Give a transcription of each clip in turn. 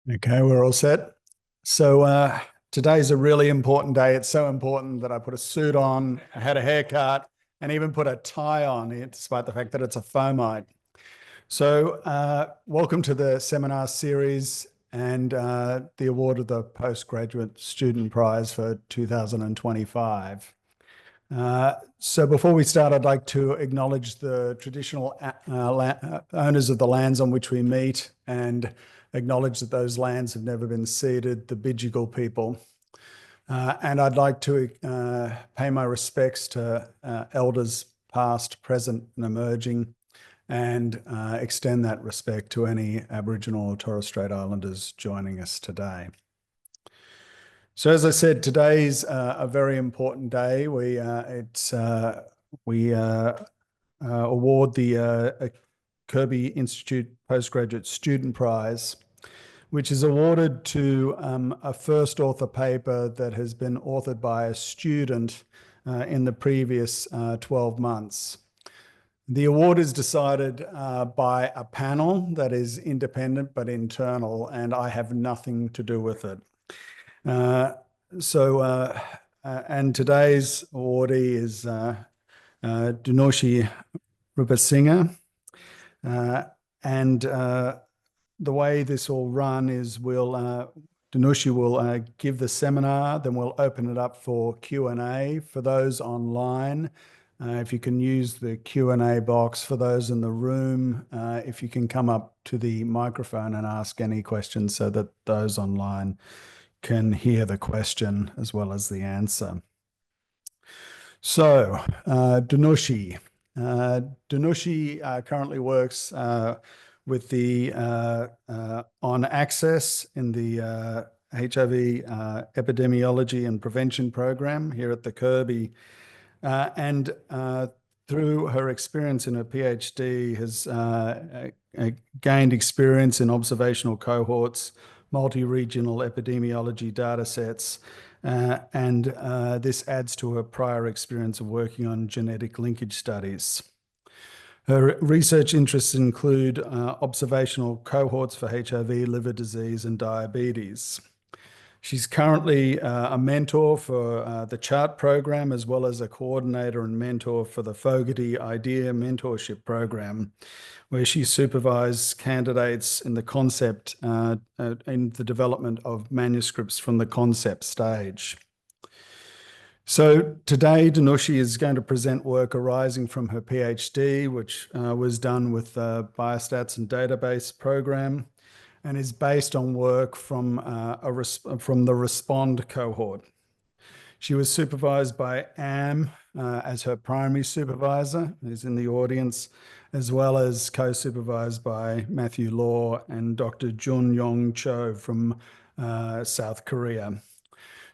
Okay, we're all set. So today's a really important day. It's so important that I put a suit on, I had a haircut, and even put a tie on, despite the fact that it's a fomite. So welcome to the seminar series and the award of the Postgraduate Student Prize for 2025. So before we start, I'd like to acknowledge the traditional owners of the lands on which we meet and acknowledge that those lands have never been ceded, the Bidjigal people. And I'd like to pay my respects to elders past, present and emerging, and extend that respect to any Aboriginal or Torres Strait Islanders joining us today. So as I said, today's a very important day. We award the Kirby Institute Postgraduate Student Prize, which is awarded to a first author paper that has been authored by a student in the previous 12 months. The award is decided by a panel that is independent but internal, and I have nothing to do with it. And today's awardee is Dhanushi Rupasinghe. And the way this will run is Dhanushi will give the seminar, then we'll open it up for Q&A for those online. If you can use the Q&A box. For those in the room, if you can come up to the microphone and ask any questions so that those online can hear the question as well as the answer. So, Dhanushi. Dhanushi currently works with the on access in the HIV epidemiology and prevention program here at the Kirby, and through her experience in her PhD has gained experience in observational cohorts, multi-regional epidemiology data sets, and this adds to her prior experience of working on genetic linkage studies. Her research interests include observational cohorts for HIV, liver disease, and diabetes. She's currently a mentor for the CHART program, as well as a coordinator and mentor for the Fogarty IDEA Mentorship Program, where she supervised candidates in the concept, in the development of manuscripts from the concept stage. So today, Dhanushi is going to present work arising from her PhD, which was done with the Biostats and Database Program, and is based on work from the RESPOND cohort. She was supervised by Am as her primary supervisor, who's in the audience, as well as co-supervised by Matthew Law and Dr. Jun Yong Cho from South Korea.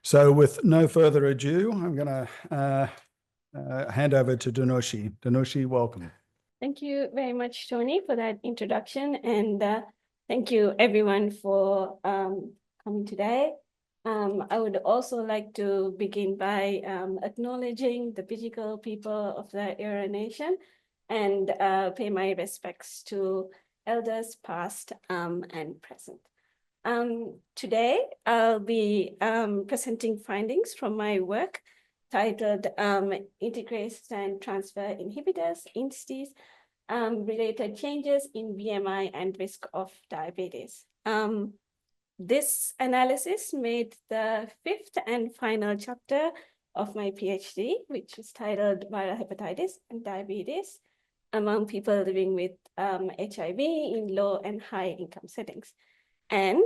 So with no further ado, I'm going to hand over to Dhanushi. Dhanushi, welcome. Thank you very much, Tony, for that introduction. And thank you, everyone, for coming today. I would also like to begin by acknowledging the Bidjigal people of the Eora Nation and pay my respects to elders past and present. Today, I'll be presenting findings from my work titled Integrase Strand Transfer Inhibitors, INSTIs, related changes in BMI and risk of diabetes. This analysis made the fifth and final chapter of my PhD, which is titled Viral Hepatitis and Diabetes among people living with HIV in low and high income settings. And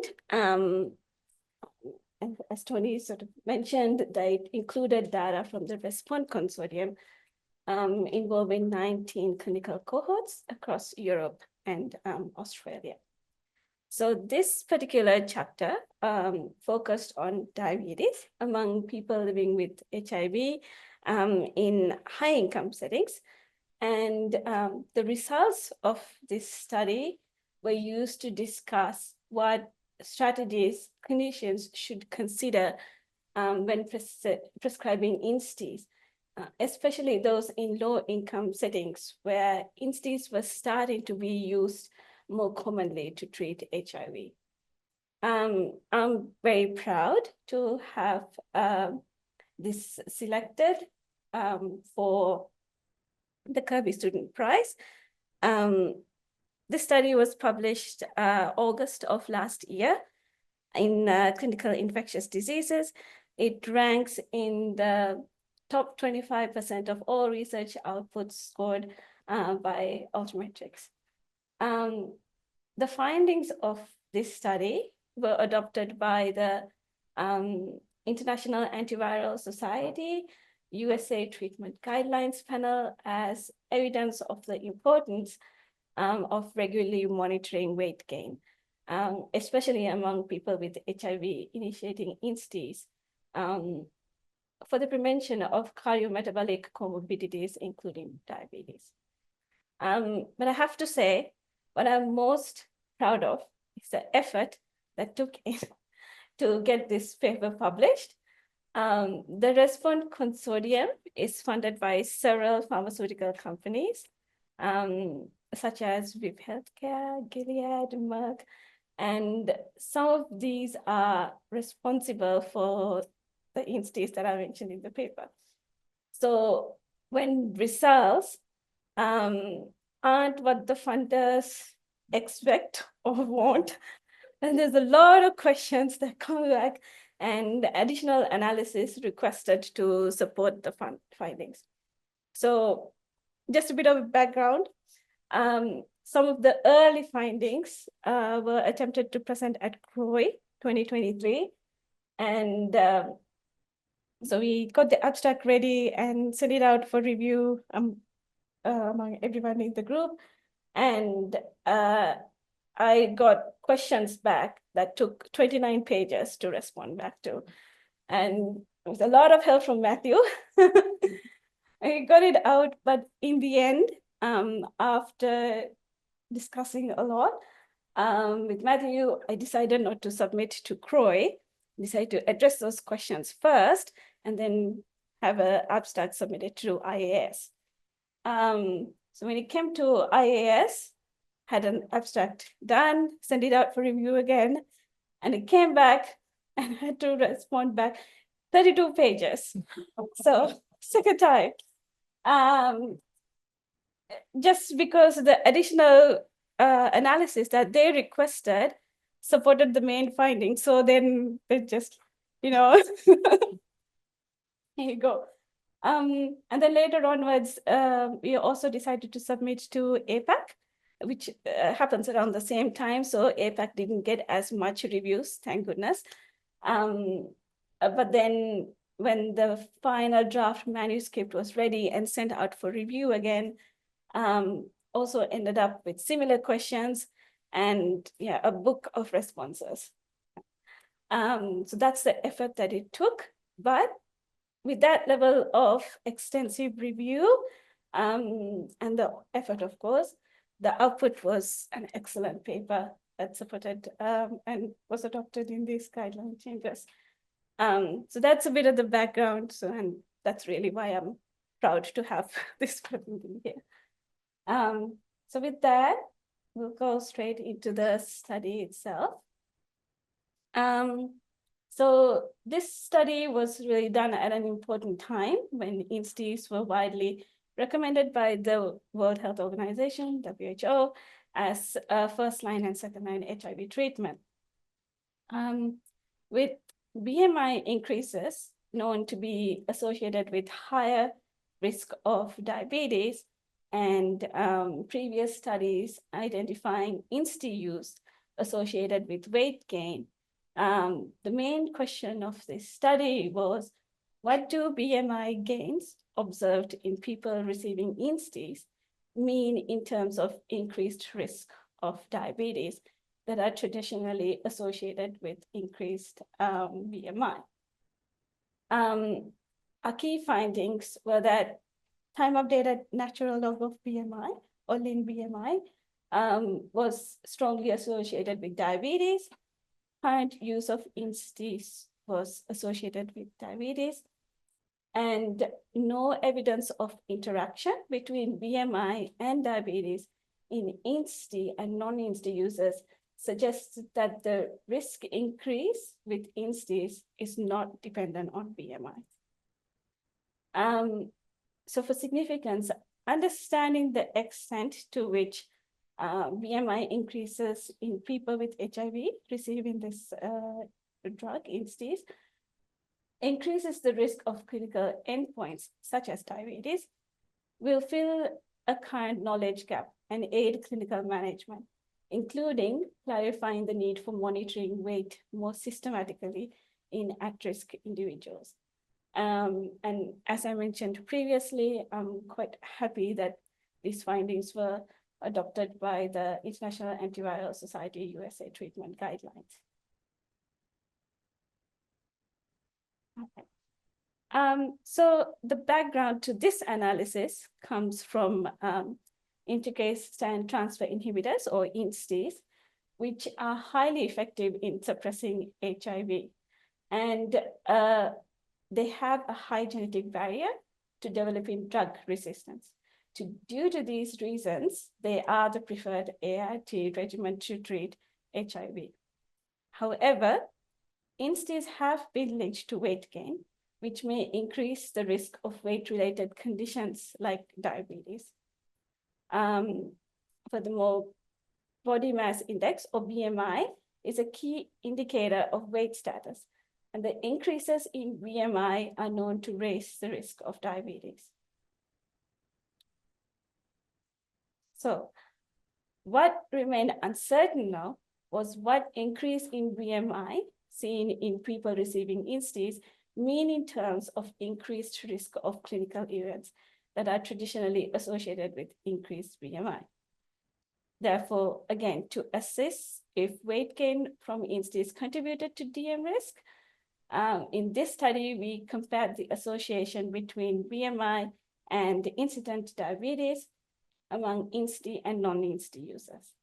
as Tony sort of mentioned, they included data from the RESPOND consortium involving 19 clinical cohorts across Europe and Australia. So this particular chapter focused on diabetes among people living with HIV in high income settings. And the results of this study were used to discuss what strategies clinicians should consider when prescribing INSTIs, especially those in low-income settings where INSTIs were starting to be used more commonly to treat HIV. I'm very proud to have this selected for the Kirby Student Prize. This study was published August of last year in Clinical Infectious Diseases. It ranks in the top 25% of all research outputs scored by Ultrametrics. The findings of this study were adopted by the International Antiviral Society USA Treatment Guidelines Panel as evidence of the importance of regularly monitoring weight gain, especially among people with HIV-initiating INSTIs, for the prevention of cardiometabolic comorbidities, including diabetes. But I have to say, what I'm most proud of is the effort that took in to get this paper published. The RESPOND consortium is funded by several pharmaceutical companies, such as VIP Healthcare, Gilead, Merck, and some of these are responsible for the INSTIs that I mentioned in the paper. So when results aren't what the funders expect or want, and there's a lot of questions that come back and additional analysis requested to support the findings. So just a bit of background. Some of the early findings were attempted to present at CROI 2023. And so we got the abstract ready and sent it out for review among everyone in the group. And I got questions back that took 29 pages to respond back to. And it was a lot of help from Matthew. I got it out, but in the end, after discussing a lot with Matthew, I decided not to submit to CROI. I decided to address those questions first and then have an abstract submitted to IAS. So when it came to IAS, had an abstract done, sent it out for review again, and it came back and I had to respond back 32 pages. So second time. Just because the additional analysis that they requested supported the main findings. So then they just, here you go. And then later onwards, we also decided to submit to APAC, which happens around the same time. So APAC didn't get as much reviews, thank goodness. But then when the final draft manuscript was ready and sent out for review again, also ended up with similar questions and a book of responses. So that's the effort that it took. But with that level of extensive review and the effort, of course, the output was an excellent paper that supported and was adopted in these guideline changes. So that's a bit of the background. So, and that's really why I'm proud to have this presentation here. So with that, we'll go straight into the study itself. So this study was really done at an important time when INSTIs were widely recommended by the World Health Organization, WHO, as first-line and second-line HIV treatment. With BMI increases known to be associated with higher risk of diabetes, and previous studies identifying INSTI use associated with weight gain, the main question of this study was, what do BMI gains observed in people receiving INSTIs mean in terms of increased risk of diabetes that are traditionally associated with increased BMI? Our key findings were that time-updated natural log of BMI, or lean BMI, was strongly associated with diabetes. Current use of INSTIs was associated with diabetes, and no evidence of interaction between BMI and diabetes in INSTI and non-INSTI users suggests that the risk increase with INSTIs is not dependent on BMI. So for significance, understanding the extent to which BMI increases in people with HIV receiving this drug, INSTIs, increases the risk of clinical endpoints, such as diabetes, will fill a current knowledge gap and aid clinical management, including clarifying the need for monitoring weight more systematically in at-risk individuals. And as I mentioned previously, I'm quite happy that these findings were adopted by the International Antiviral Society USA treatment guidelines. Okay. So the background to this analysis comes from Integrase Strand Transfer Inhibitors, or INSTIs, which are highly effective in suppressing HIV. And they have a high genetic barrier to developing drug resistance. Due to these reasons, they are the preferred ART regimen to treat HIV. However, INSTIs have been linked to weight gain, which may increase the risk of weight-related conditions like diabetes. Furthermore, body mass index, or BMI, is a key indicator of weight status, and the increases in BMI are known to raise the risk of diabetes. So what remained uncertain now was what increase in BMI seen in people receiving INSTIs mean in terms of increased risk of clinical events that are traditionally associated with increased BMI. Therefore, again, to assess if weight gain from INSTIs contributed to DM risk, in this study, we compared the association between BMI and incident diabetes among INSTI and non-INSTI users.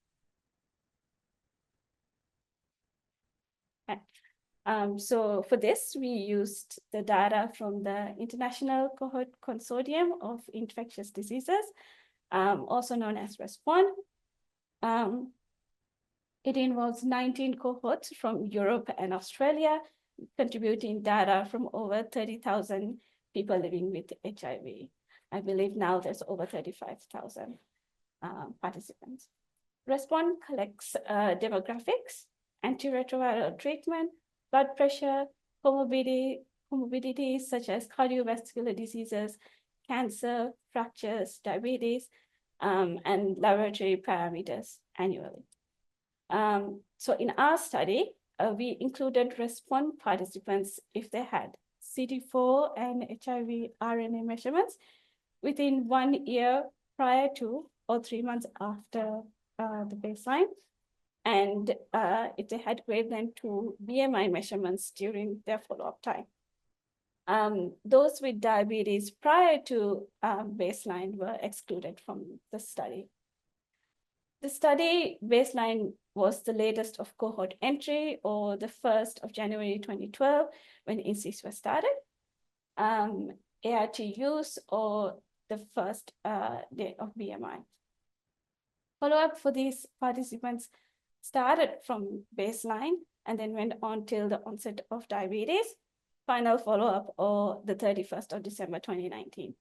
So for this, we used the data from the International Cohort Consortium of Infectious Diseases, also known as RESPOND. It involves 19 cohorts from Europe and Australia, contributing data from over 30,000 people living with HIV. I believe now there's over 35,000 participants. RESPOND collects demographics, antiretroviral treatment, blood pressure, comorbidities such as cardiovascular diseases, cancer, fractures, diabetes, and laboratory parameters annually. So in our study, we included RESPOND participants if they had CD4 and HIV RNA measurements within 1 year prior to or 3 months after the baseline, and if they had greater than 2 BMI measurements during their follow-up time. Those with diabetes prior to baseline were excluded from the study. The study baseline was the latest of cohort entry, or the 1st of January 2012, when INSTIs were started. ART use, or the first day of BMI. Follow-up for these participants started from baseline and then went on till the onset of diabetes. Final follow-up, or the 31st of December 2019.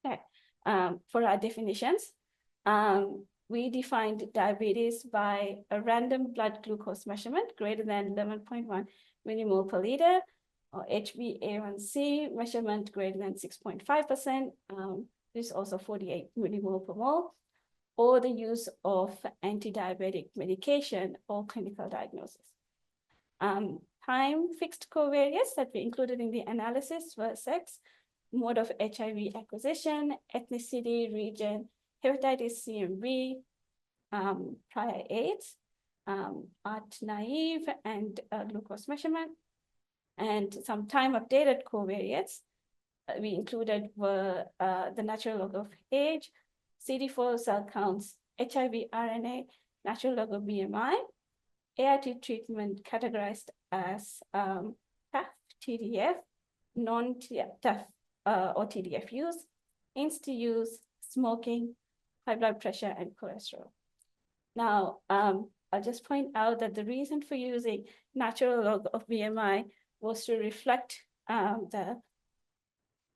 Okay. For our definitions, we defined diabetes by a random blood glucose measurement greater than 11.1 millimole per liter, or HbA1c measurement greater than 6.5%. This is also 48 millimole per mole, or the use of anti-diabetic medication or clinical diagnosis. Time fixed covariates that we included in the analysis were sex, mode of HIV acquisition, ethnicity, region, hepatitis C and B, prior AIDS, ART naive, and glucose measurement. And some time updated covariates we included were the natural log of age, CD4 cell counts, HIV RNA, natural log of BMI, ART treatment categorized as TAF, TDF, non-TAF, or TDF use, INSTI use, smoking, high blood pressure, and cholesterol. Now, I'll just point out that the reason for using natural log of BMI was to reflect the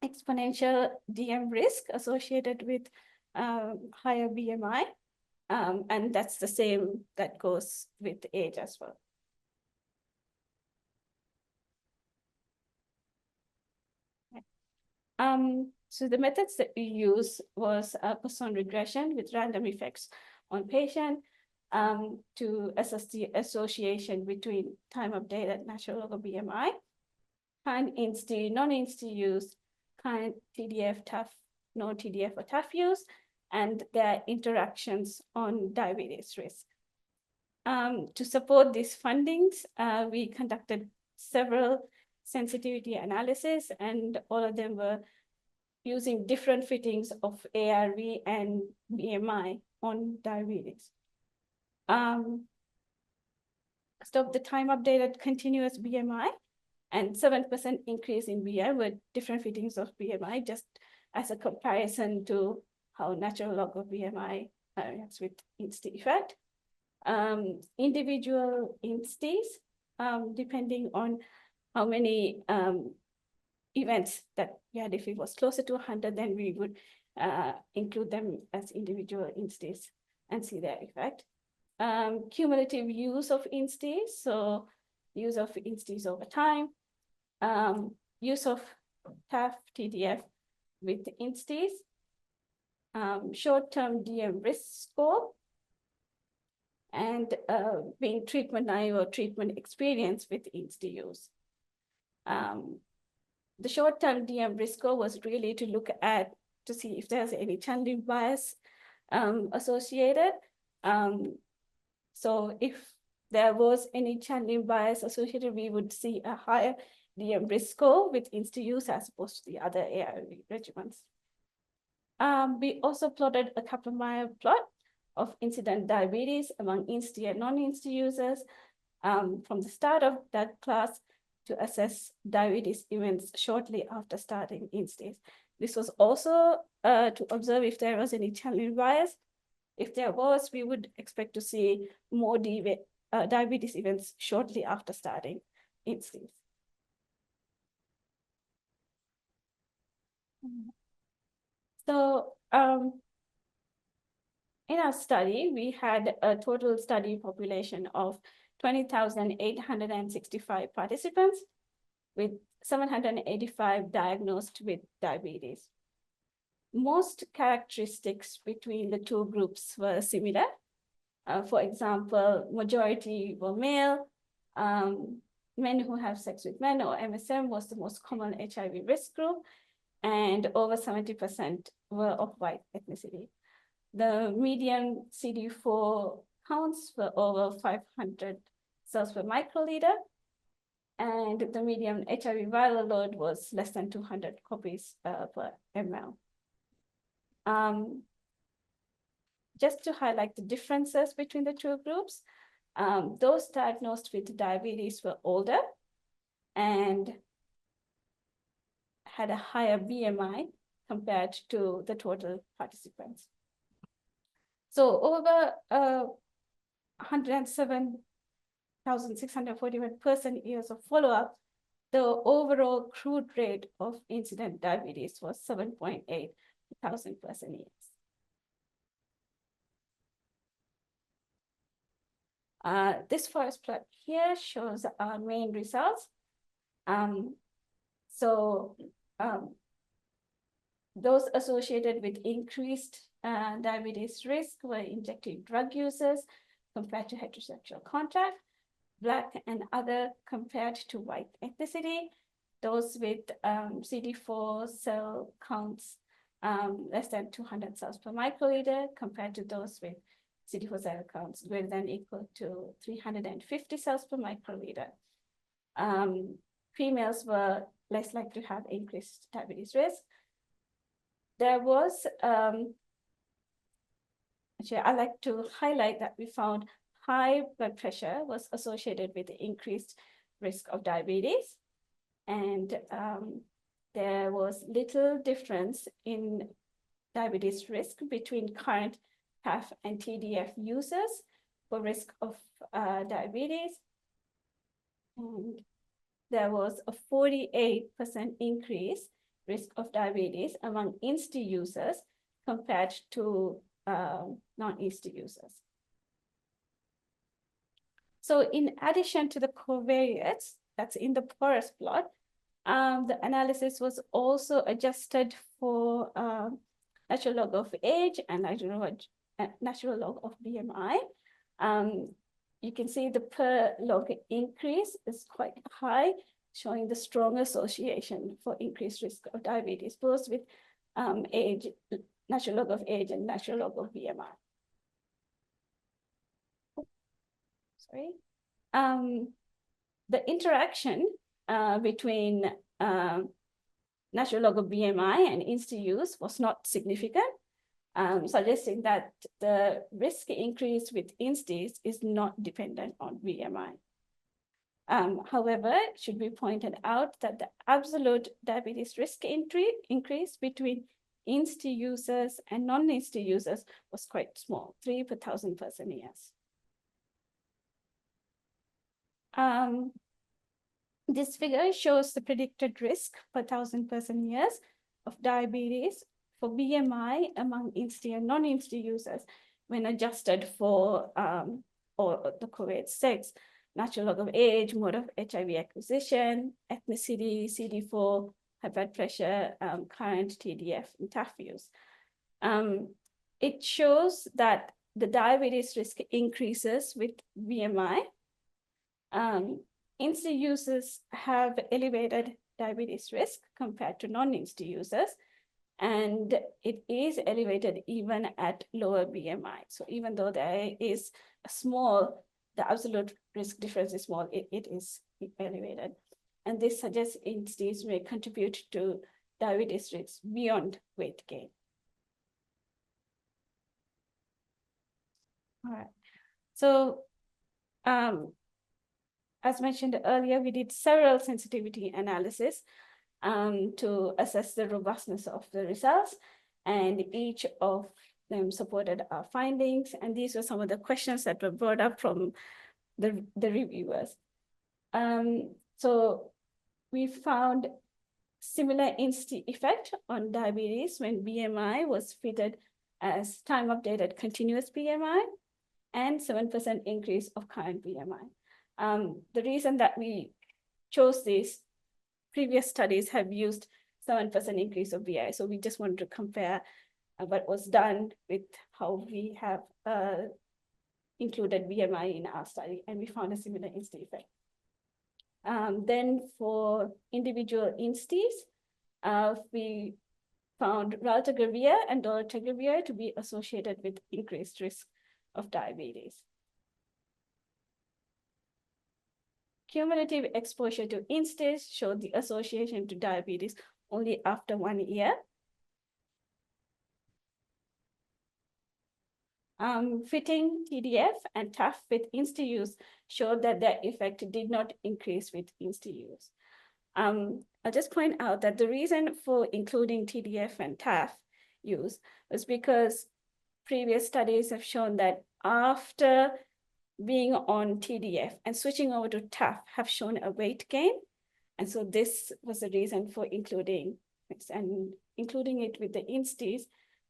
exponential DM risk associated with higher BMI. And that's the same that goes with age as well. So the methods that we use was Poisson regression with random effects on patient to assess the association between time of updated natural log of BMI, kind INSTI, non-INSTI use, kind TDF, TAF, no TDF or TAF use, and their interactions on diabetes risk. To support these findings, we conducted several sensitivity analysis, and all of them were using different fittings of ARV and BMI on diabetes. Stop the time updated continuous BMI and 7% increase in BI with different fittings of BMI, just as a comparison to how natural log of BMI reacts with INSTI effect. Individual INSTIs, depending on how many events that we had. If it was closer to 100, then we would include them as individual INSTIs and see their effect. Cumulative use of INSTIs, so use of INSTIs over time, use of TAF, TDF with INSTIs, short-term DM risk score, and being treatment naive or treatment experienced with INSTI use. The short-term DM risk score was really to look at, to see if there's any channeling bias associated. So if there was any channeling bias associated, we would see a higher DM risk score with INSTI use as opposed to the other ARV regimens. We also plotted a Kaplan-Meier plot of incident diabetes among INSTI and non-INSTI users from the start of that class to assess diabetes events shortly after starting INSTIs. This was also to observe if there was any channeling bias. If there was, we would expect to see more diabetes events shortly after starting INSTIs. So in our study, we had a total study population of 20,865 participants with 785 diagnosed with diabetes. Most characteristics between the two groups were similar. For example, majority were male, men who have sex with men or MSM was the most common HIV risk group, and over 70% were of white ethnicity. The median CD4 counts were over 500 cells per microliter, and the median HIV viral load was less than 200 copies per ml. Just to highlight the differences between the two groups, those diagnosed with diabetes were older and had a higher BMI compared to the total participants. So over 107,641 person-years of follow-up, the overall crude rate of incident diabetes was 7.8 thousand person-years. This forest plot here shows our main results. Those associated with increased diabetes risk were injected drug users compared to heterosexual contact, Black and other compared to white ethnicity, those with CD4 cell counts less than 200 cells per microliter compared to those with CD4 cell counts greater than or equal to 350 cells per microliter. Females were less likely to have increased diabetes risk. There was, actually, I like to highlight that we found high blood pressure was associated with the increased risk of diabetes. And there was little difference in diabetes risk between current TAF and TDF users for risk of diabetes. And there was a 48% increase risk of diabetes among INSTI users compared to non-INSTI users. So in addition to the covariates that's in the porous plot, the analysis was also adjusted for natural log of age and natural log of BMI. You can see the per log increase is quite high, showing the strong association for increased risk of diabetes, both with age, natural log of age and natural log of BMI. Sorry. The interaction between natural log of BMI and INSTI use was not significant, suggesting that the risk increase with INSTIs is not dependent on BMI. However, it should be pointed out that the absolute diabetes risk increase between INSTI users and non-INSTI users was quite small, 3 per 1,000 person years. This figure shows the predicted risk per 1,000 person years of diabetes for BMI among INSTI and non-INSTI users when adjusted for or the cohort 6, natural log of age, mode of HIV acquisition, ethnicity, CD4, high blood pressure, current TDF and TAF use. It shows that the diabetes risk increases with BMI. INSTI users have elevated diabetes risk compared to non-INSTI users, and it is elevated even at lower BMI. So even though there is a small, the absolute risk difference is small, it is elevated. And this suggests INSTIs may contribute to diabetes risk beyond weight gain. All right, so as mentioned earlier, we did several sensitivity analysis to assess the robustness of the results, and each of them supported our findings. And these were some of the questions that were brought up from the reviewers. So we found similar INSTI effect on diabetes when BMI was fitted as time-updated continuous BMI and 7% increase of current BMI. The reason that we chose this, previous studies have used 7% increase of BMI. So we just wanted to compare what was done with how we have included BMI in our study, and we found a similar INSTI effect. Then for individual INSTIs, we found raltegravir and dolutegravir to be associated with increased risk of diabetes. Cumulative exposure to INSTIs showed the association to diabetes only after 1 year. Fitting TDF and TAF with INSTI use showed that their effect did not increase with INSTI use. I'll just point out that the reason for including TDF and TAF use was because previous studies have shown that after being on TDF and switching over to TAF have shown a weight gain. And so this was the reason for including it with the INSTIs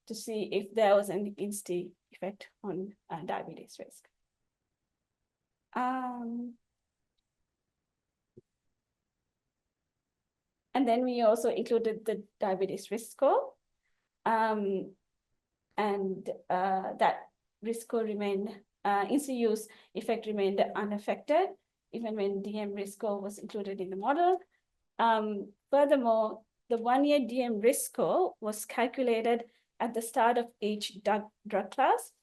to see if there was an INSTI effect on diabetes risk. And then we also included the diabetes risk score. And that risk score remained, INSTI use effect remained unaffected, even when DM risk score was included in the model. Furthermore, the 1-year DM risk score was calculated at the start of each drug class,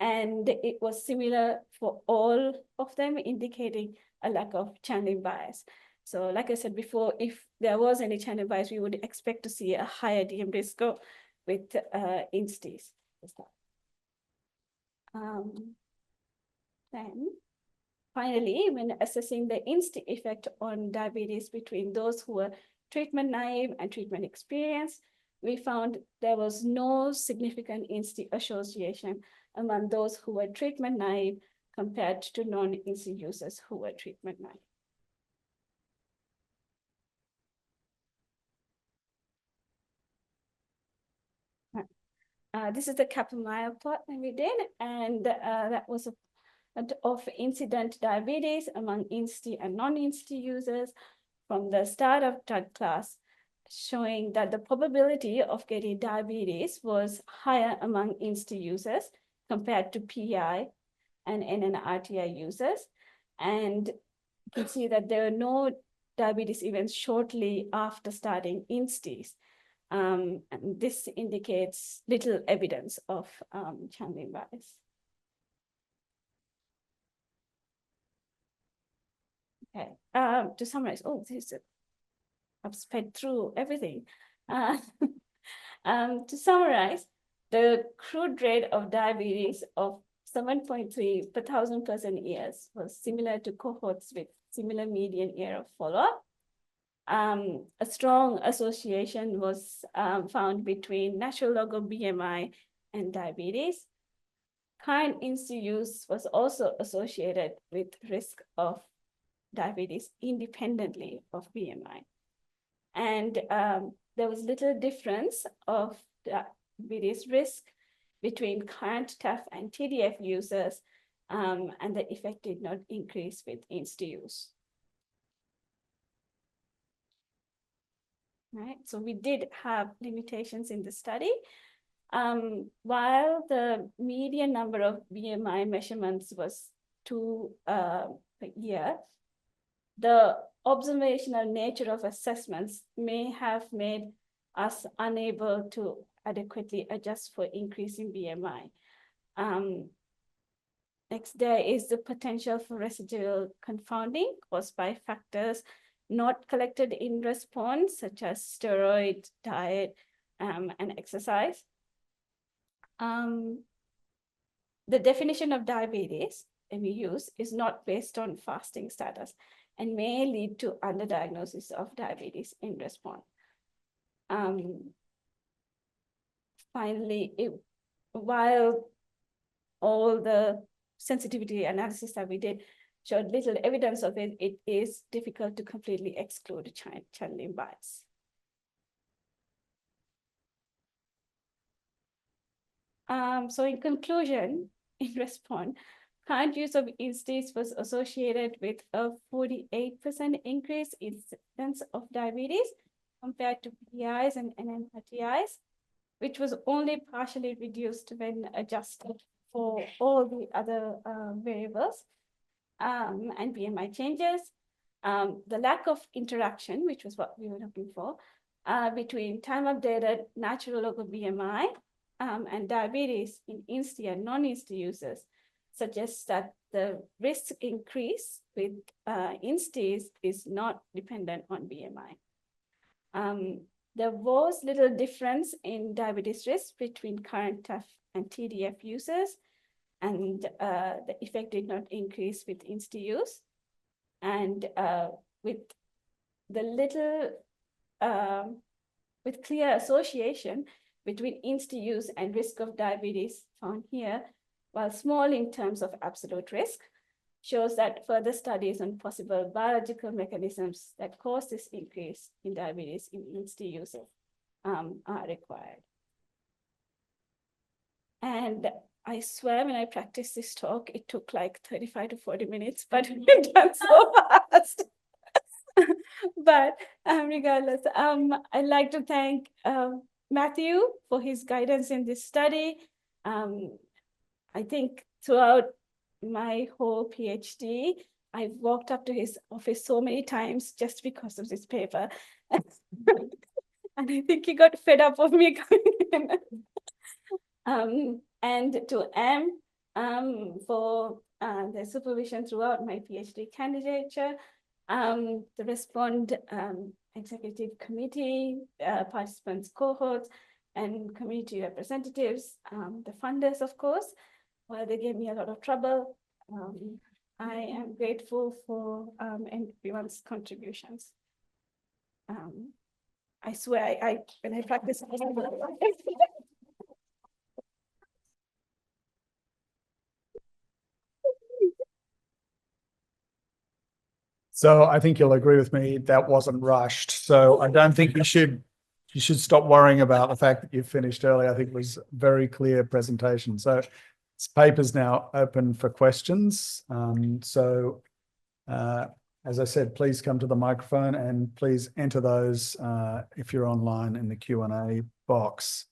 and it was similar for all of them, indicating a lack of channeling bias. So like I said before, if there was any channeling bias, we would expect to see a higher DM risk score with INSTIs. Then finally, when assessing the INSTI effect on diabetes between those who were treatment naive and treatment experienced, we found there was no significant INSTI association among those who were treatment naive compared to non-INSTI users who were treatment naive. This is the Kaplan-Meier plot that we did, and that was of incident diabetes among INSTI and non-INSTI users from the start of drug class, showing that the probability of getting diabetes was higher among INSTI users compared to PI and NNRTI users. And you can see that there are no diabetes events shortly after starting INSTIs. And this indicates little evidence of channeling bias. Okay, to summarize, I've sped through everything. To summarize, the crude rate of diabetes of 7.3 per 1,000 person years was similar to cohorts with similar median year of follow-up. A strong association was found between natural log of BMI and diabetes. Current INSTI use was also associated with risk of diabetes independently of BMI. And there was little difference of diabetes risk between current TAF and TDF users, and the effect did not increase with INSTI use. Right, so we did have limitations in the study. While the median number of BMI measurements was 2 per year, the observational nature of assessments may have made us unable to adequately adjust for increasing BMI. Next, there is the potential for residual confounding caused by factors not collected in response, such as steroid, diet, and exercise. The definition of diabetes that we use is not based on fasting status and may lead to underdiagnosis of diabetes in response. Finally, while all the sensitivity analysis that we did showed little evidence of it, it is difficult to completely exclude channeling bias. So in conclusion, in response, current use of INSTIs was associated with a 48% increase in incidence of diabetes compared to PIs and NNRTIs, which was only partially reduced when adjusted for all the other variables and BMI changes. The lack of interaction, which was what we were looking for, between time-updated natural log of BMI and diabetes in INSTI and non-INSTI users suggests that the risk increase with INSTIs is not dependent on BMI. There was little difference in diabetes risk between current TAF and TDF users, and the effect did not increase with INSTI use. And with the little, with clear association between INSTI use and risk of diabetes found here, while small in terms of absolute risk, shows that further studies on possible biological mechanisms that cause this increase in diabetes in INSTI users are required. And I swear when I practiced this talk, it took like 35 to 40 minutes, but we've done so fast. But regardless, I'd like to thank Matthew for his guidance in this study. I think throughout my whole PhD, I've walked up to his office so many times just because of this paper. And I think he got fed up of me coming in. And to M for the supervision throughout my PhD candidature, the Respond Executive Committee, participants, cohorts, and community representatives, the funders, of course, well, they gave me a lot of trouble. I am grateful for everyone's contributions. I swear, when I practice. So I think you'll agree with me that wasn't rushed. So I don't think you should stop worrying about the fact that you finished early. I think it was a very clear presentation. So this paper's now open for questions. As I said, please come to the microphone and please enter those if you're online in the Q&A box.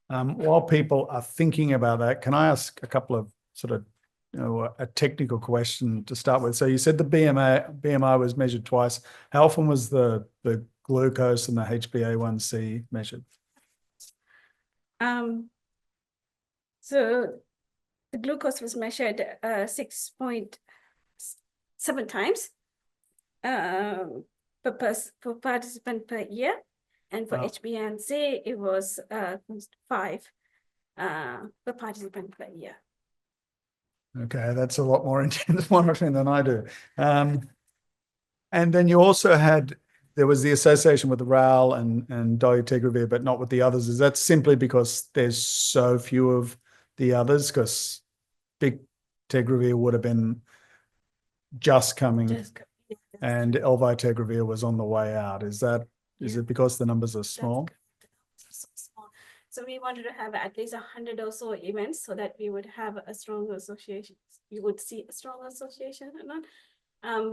While people are thinking about that, can I ask a couple of sort of a technical question to start with? So you said the BMI was measured twice. How often was the glucose and the HbA1c measured? So the glucose was measured 6.7 times per participant per year, and for HbA1c it was 5 per participant per year. Okay, that's a lot more intense monitoring than I do. And then you also there was the association with the RAL and dolutegravir, but not with the others. Is that simply because there's so few of the others? Because big tegravir would have been just coming, and elvitegravir was on the way out. Is it because the numbers are small? So we wanted to have at least 100 or so events so that we would have a strong association. You would see a strong association or not.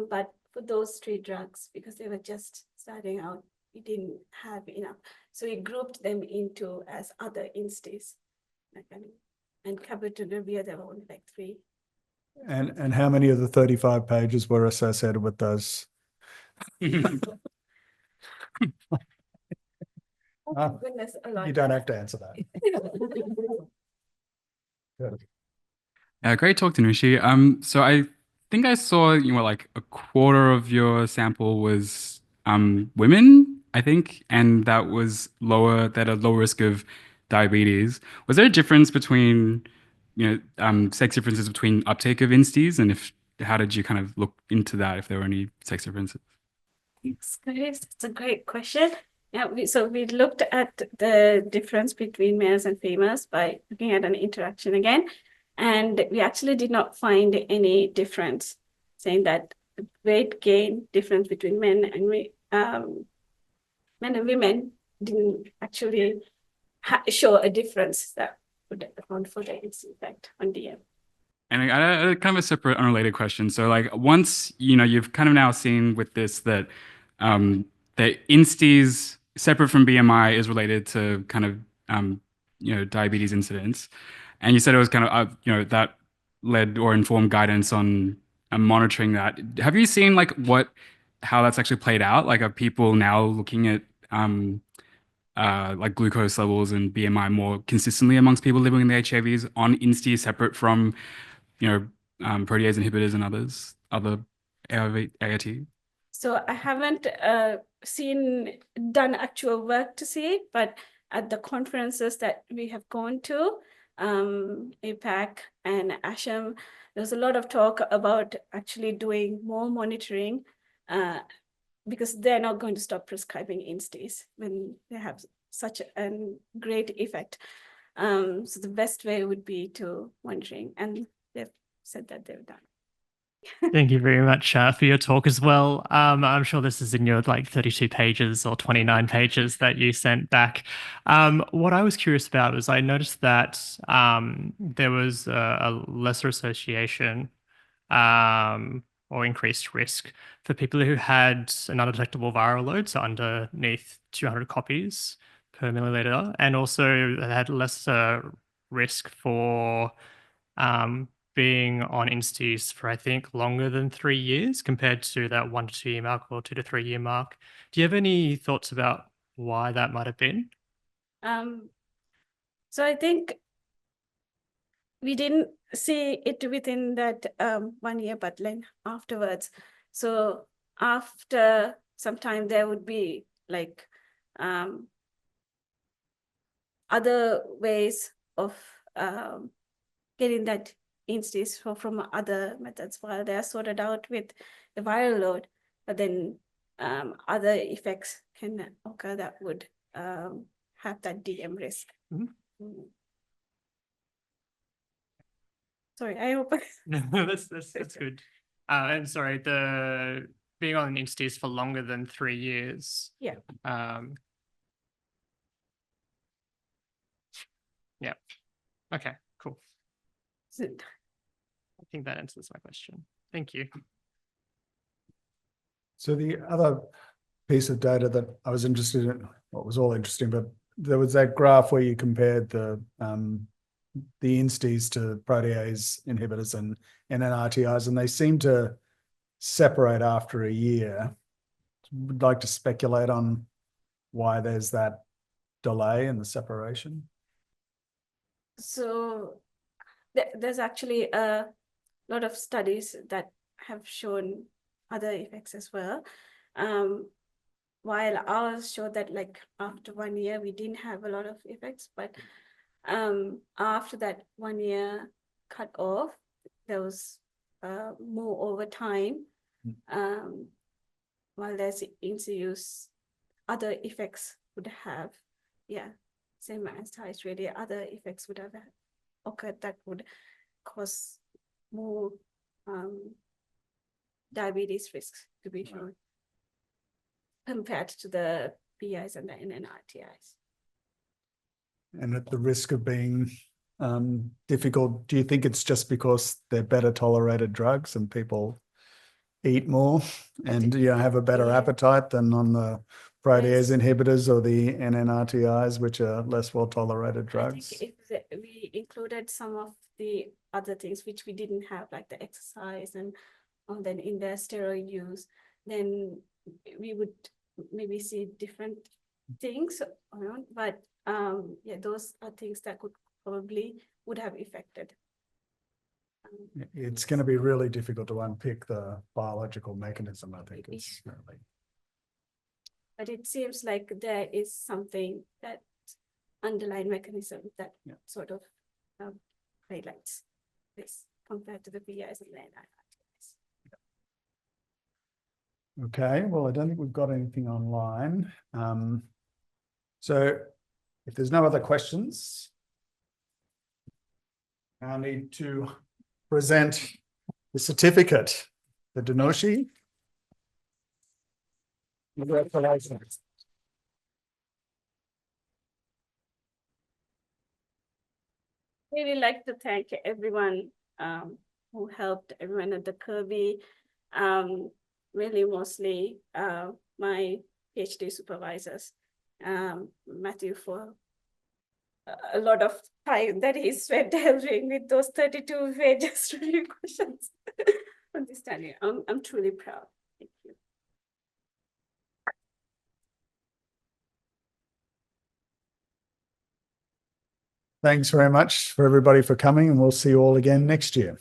But for those 3 drugs, because they were just starting out, we didn't have enough. So we grouped them into as other INSTIs. And cabotegravir, there were only like 3. And how many of the 35 pages were associated with those? Oh, goodness, a lot. You don't have to answer that. Great talk, Dhanushi. So I think I saw like a quarter of your sample was women, I think, and that was that had low risk of diabetes. Was there a difference between sex differences between uptake of INSTIs, and how did you kind of look into that, if there were any sex differences? It's a great question. Yeah, so we looked at the difference between males and females by looking at an interaction again, and we actually did not find any difference, saying that the weight gain difference between men and women didn't actually show a difference that would account for the effect on DM. And I had kind of a separate, unrelated question. So, like, once you've kind of now seen with this that the INSTIs separate from BMI is related to kind of diabetes incidence, and you said it was kind of that led or informed guidance on monitoring that. Have you seen like how that's actually played out? Like, are people now looking at like glucose levels and BMI more consistently amongst people living in the HAVs on INSTI separate from protease inhibitors and other AIT? So I haven't done actual work to see it, but at the conferences that we have gone to, APAC and ASHM, there's a lot of talk about actually doing more monitoring because they're not going to stop prescribing INSTIs when they have such a great effect. So the best way would be to monitoring, and they've said that they've done. Thank you very much for your talk as well. I'm sure this is in your like 32 pages or 29 pages that you sent back. What I was curious about was I noticed that there was a lesser association or increased risk for people who had an undetectable viral load, so underneath 200 copies per milliliter, and also had lesser risk for being on INSTIs for, I think, longer than 3 years compared to that 1 to 2 year mark or 2 to 3 year mark. Do you have any thoughts about why that might have been? So I think we didn't see it within that 1 year, but then afterwards. So after some time, there would be like other ways of getting that INSTIs from other methods while they are sorted out with the viral load. But then other effects can occur that would have that DM risk. Sorry, I hope. No, that's good. And sorry, the being on INSTIs for longer than 3 years. Yeah. Yeah. Okay, cool. So, I think that answers my question. Thank you. So the other piece of data that I was interested in, well, it was all interesting, but there was that graph where you compared the INSTIs to protease inhibitors and NNRTIs, and they seem to separate after a year. Would like to speculate on why there's that delay in the separation. so there's actually a lot of studies that have shown other effects as well. While ours showed that like after 1 year, we didn't have a lot of effects, but after that 1 year cut off, there was more over time. While there's INSTI use, other effects would have, same as TIs really, other effects would have occurred that would cause more diabetes risks to be shown compared to the PIs and the NNRTIs. And at the risk of being difficult, do you think it's just because they're better tolerated drugs and people eat more and have a better appetite than on the protease inhibitors or the NNRTIs, which are less well tolerated drugs? I think if we included some of the other things which we didn't have, like the exercise and then in the steroid use, then we would maybe see different things around, but those are things that could probably would have affected. It's going to be really difficult to unpick the biological mechanism, I think. It's really... But it seems like there is something that underlying mechanism that sort of highlights this compared to the PIs and the NNRTIs. Okay, well, I don't think we've got anything online. So if there's no other questions, I need to present the certificate, the Dhanushi. Congratulations. Really like to thank everyone who helped, everyone at the Kirby, really mostly my PhD supervisors, Matthew, for a lot of time that he spent delving with those 32 pages review questions on this study. I'm truly proud. Thank you. Thanks very much for everybody for coming, and we'll see you all again next year.